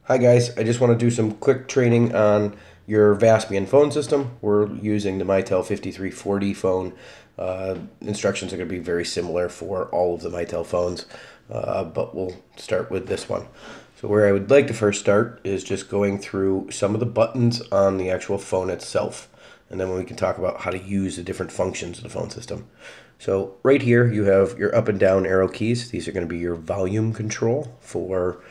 Hi guys, I just want to do some quick training on your Vaspian phone system. We're using the Mitel 5340 phone. Instructions are going to be very similar for all of the Mitel phones, but we'll start with this one. So where I would like to first start is just going through some of the buttons on the actual phone itself, and then we can talk about how to use the different functions of the phone system. So right here you have your up and down arrow keys. These are going to be your volume control for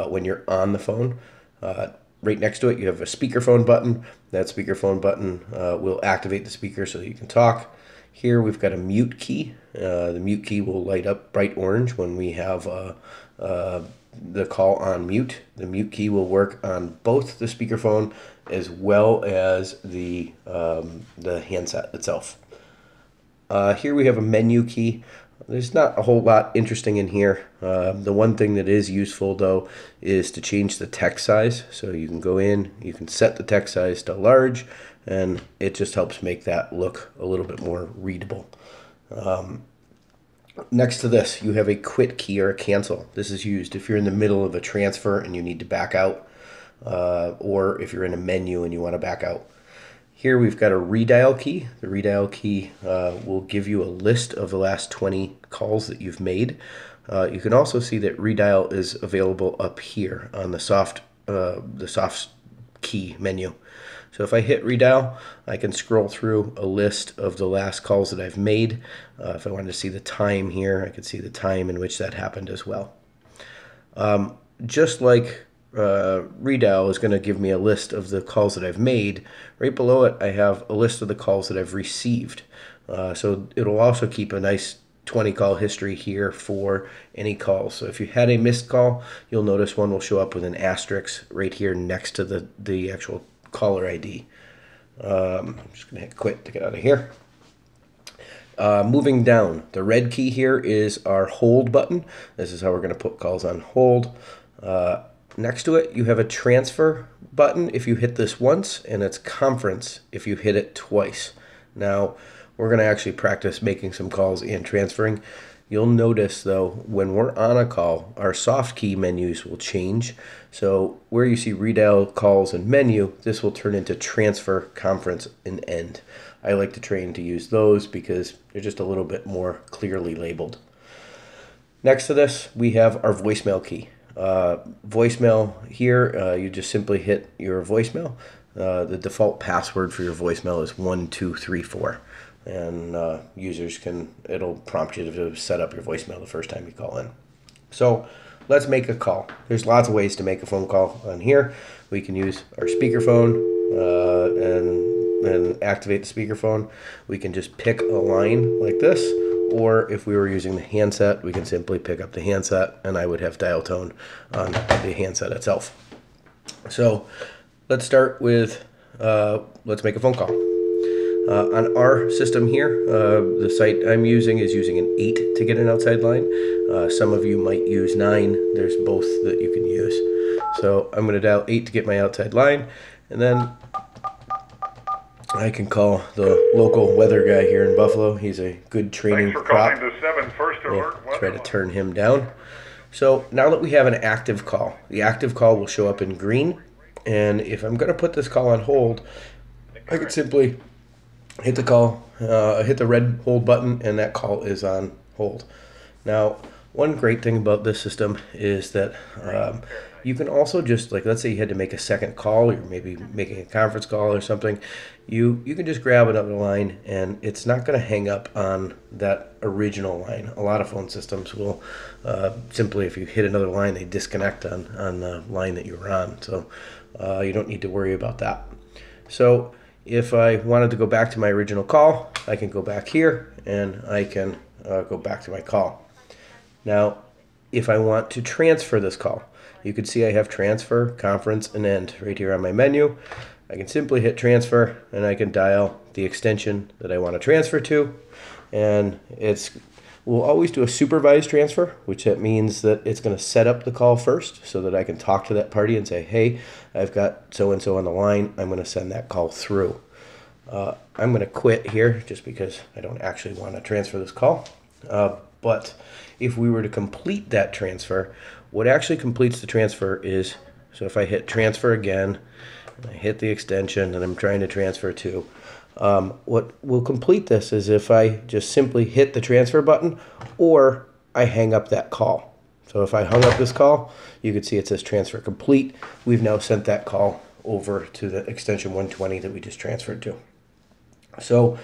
when you're on the phone. Right next to it you have a speakerphone button. That speakerphone button will activate the speaker so that you can talk. Here we've got a mute key. The mute key will light up bright orange when we have the call on mute. The mute key will work on both the speakerphone as well as the handset itself. Here we have a menu key. There's not a whole lot interesting in here. The one thing that is useful though is to change the text size. So you can go in, you can set the text size to large, and it just helps make that look a little bit more readable. Next to this, you have a quit key or a cancel. This is used if you're in the middle of a transfer and you need to back out, or if you're in a menu and you want to back out. Here we've got a redial key. The redial key will give you a list of the last 20 calls that you've made. You can also see that redial is available up here on the soft key menu. So if I hit redial, I can scroll through a list of the last calls that I've made. If I wanted to see the time here, I could see the time in which that happened as well. Just like redial is going to give me a list of the calls that I've made. Right below it, I have a list of the calls that I've received. So it'll also keep a nice 20 call history here for any calls. So if you had a missed call, you'll notice one will show up with an asterisk right here next to the actual caller ID. I'm just going to hit quit to get out of here. Moving down, the red key here is our hold button. This is how we're going to put calls on hold. Next to it, you have a transfer button if you hit this once, and it's conference if you hit it twice. Now, we're going to actually practice making some calls and transferring. You'll notice, though, when we're on a call, our soft key menus will change. So where you see redial, calls, and menu, this will turn into transfer, conference, and end. I like to train to use those because they're just a little bit more clearly labeled. Next to this, we have our voicemail key. Voicemail here, you just simply hit your voicemail. The default password for your voicemail is 1234, and users it'll prompt you to set up your voicemail the first time you call in. So let's make a call. There's lots of ways to make a phone call on here. We can use our speakerphone and activate the speakerphone. We can just pick a line like this, or if we were using the handset, we can simply pick up the handset and I would have dial tone on the handset itself. So let's start with, let's make a phone call. On our system here, the site I'm using is using an 8 to get an outside line. Some of you might use 9. There's both that you can use. So I'm going to dial 8 to get my outside line, and then I can call the local weather guy here in Buffalo. He's a good training prop. We'll try to turn him down. So now that we have an active call, the active call will show up in green. And if I'm going to put this call on hold, I could simply hit the call, hit the red hold button, and that call is on hold. Now, one great thing about this system is that you can also just, like, let's say you had to make a second call, or maybe making a conference call or something, you can just grab another line and it's not going to hang up on that original line. A lot of phone systems will simply, if you hit another line, they disconnect on the line that you were on. So you don't need to worry about that. So if I wanted to go back to my original call, I can go back here and I can go back to my call. Now, if I want to transfer this call, you can see I have transfer, conference, and end right here on my menu. I can simply hit transfer and I can dial the extension that I want to transfer to. And we'll always do a supervised transfer, which that means that it's going to set up the call first so that I can talk to that party and say, hey, I've got so-and-so on the line. I'm going to send that call through. I'm going to quit here just because I don't actually want to transfer this call. But if we were to complete that transfer, what actually completes the transfer is So if I hit transfer again, and I hit the extension that I'm trying to transfer to, what will complete this is if I just simply hit the transfer button or I hang up that call. So if I hung up this call, you can see it says transfer complete. We've now sent that call over to the extension 120 that we just transferred to. So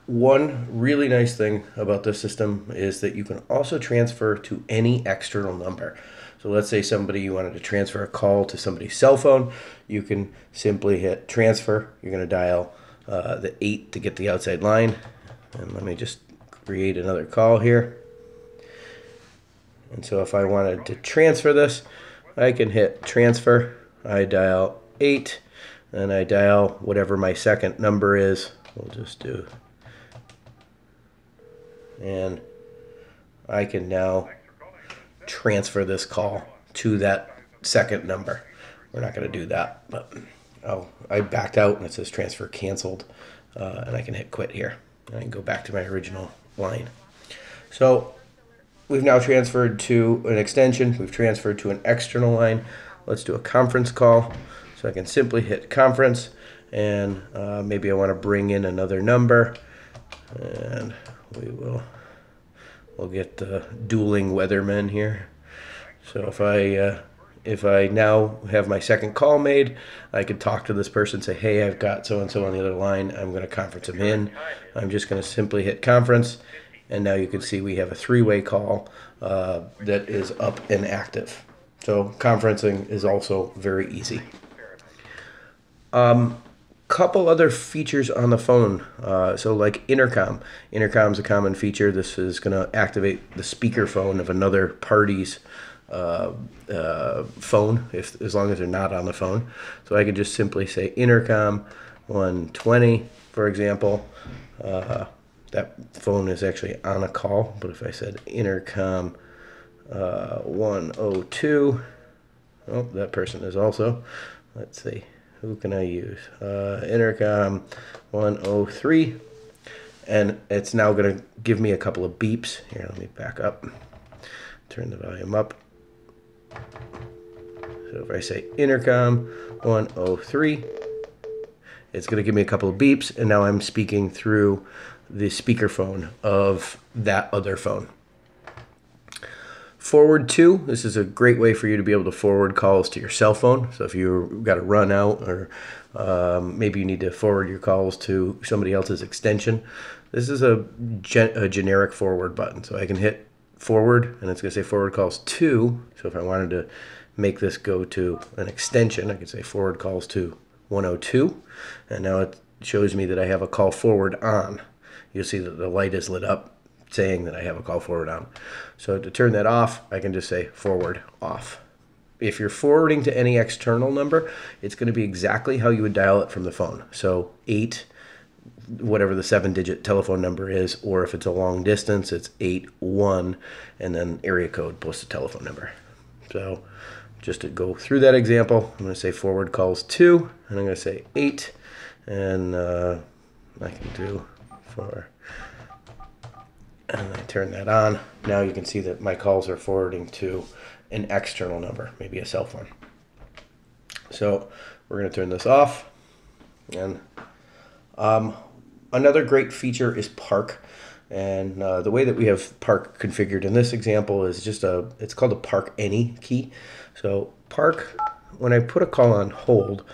one really nice thing about this system is that you can also transfer to any external number. So let's say you wanted to transfer a call to somebody's cell phone. You can simply hit transfer. You're going to dial the 8 to get the outside line. And let me just create another call here. And so if I wanted to transfer this, I can hit transfer. I dial 8 and I dial whatever my second number is. We'll just do. And I can now transfer this call to that second number. We're not going to do that, but I backed out and it says transfer canceled, and I can hit quit here. And I can go back to my original line. So we've now transferred to an extension. We've transferred to an external line. Let's do a conference call. So I can simply hit conference, and maybe I want to bring in another number, and we'll get the dueling weathermen here. So if I now have my second call made, I could talk to this person, say, hey, I've got so-and-so on the other line. I'm going to conference them in. I'm just going to simply hit conference. And now you can see we have a three-way call that is up and active. So conferencing is also very easy. Couple other features on the phone. So like Intercom. Intercom's a common feature. This is going to activate the speakerphone of another party's phone, as long as they're not on the phone. So I could just simply say Intercom 120, for example. That phone is actually on a call, but if I said Intercom 102, oh, that person is also. Let's see, who can I use? Intercom 103, and it's now going to give me a couple of beeps. Here, let me back up, turn the volume up. So if I say Intercom 103, it's going to give me a couple of beeps, and now I'm speaking through the speakerphone of that other phone. Forward to, this is a great way for you to be able to forward calls to your cell phone. So if you've got to run out, or maybe you need to forward your calls to somebody else's extension, this is a generic forward button. So I can hit forward, and it's going to say forward calls to. So if I wanted to make this go to an extension, I could say forward calls to 102, and now it shows me that I have a call forward on. You'll see that the light is lit up saying that I have a call forward on. So to turn that off, I can just say forward off. If you're forwarding to any external number, it's going to be exactly how you would dial it from the phone. So 8, whatever the 7-digit telephone number is, or if it's a long distance, it's 81, and then area code plus the telephone number. So just to go through that example, I'm going to say forward calls to, and I'm going to say 8, and I can do 4, and I turn that on. Now you can see that my calls are forwarding to an external number, maybe a cell phone. So we're going to turn this off, and another great feature is park. And the way that we have park configured in this example is just it's called a park any key. So park, when I put a call on hold,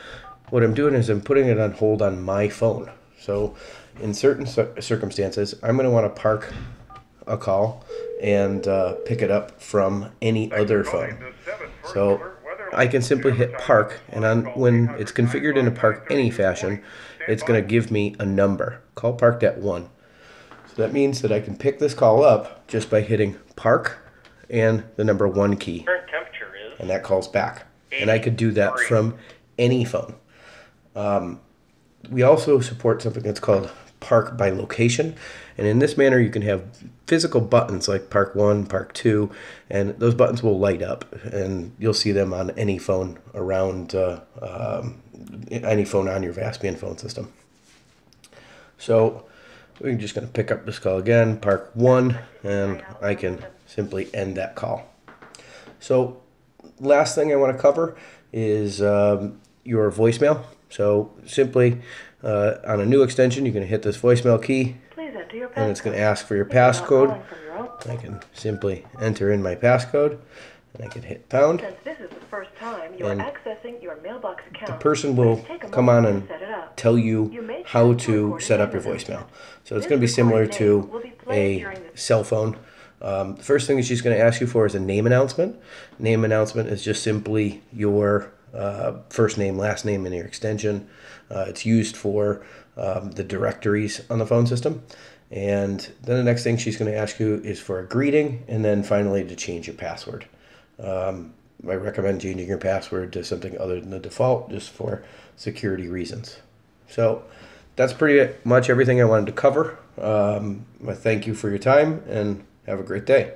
what I'm doing is I'm putting it on hold on my phone. So in certain circumstances, I'm going to want to park a call and pick it up from any other phone. So I can simply hit park, and when it's configured in a park any fashion, it's going to give me a number. Call parked at 1. So that means that I can pick this call up just by hitting park and the number 1 key. Current temperature is, and that calls back. And I could do that from any phone. We also support something that's called park by location. And in this manner, you can have physical buttons like park 1, park 2, and those buttons will light up. And you'll see them on any phone around, any phone on your Vaspian phone system. So we're just going to pick up this call again, park 1, and I can simply end that call. So last thing I want to cover is your voicemail. So simply on a new extension, you're going to hit this voicemail key, Please enter your passcode. and it's going to ask for your If you're not passcode. calling from your own- I can simply enter in my passcode, and I can hit pound. Since this is the first time you are And accessing your mailbox account, the person will please take a come moment on to and set it up. tell you You may how choose to to record set a up your name voicemail. announcement. So it's This going to be similar recorded name to will be played a during the- cell phone. The first thing that she's going to ask you for is a name announcement. Name announcement is just simply your first name, last name, and your extension. It's used for the directories on the phone system. And then the next thing she's going to ask you is for a greeting, and then finally to change your password. I recommend changing your password to something other than the default, just for security reasons. So that's pretty much everything I wanted to cover. I thank you for your time, and have a great day.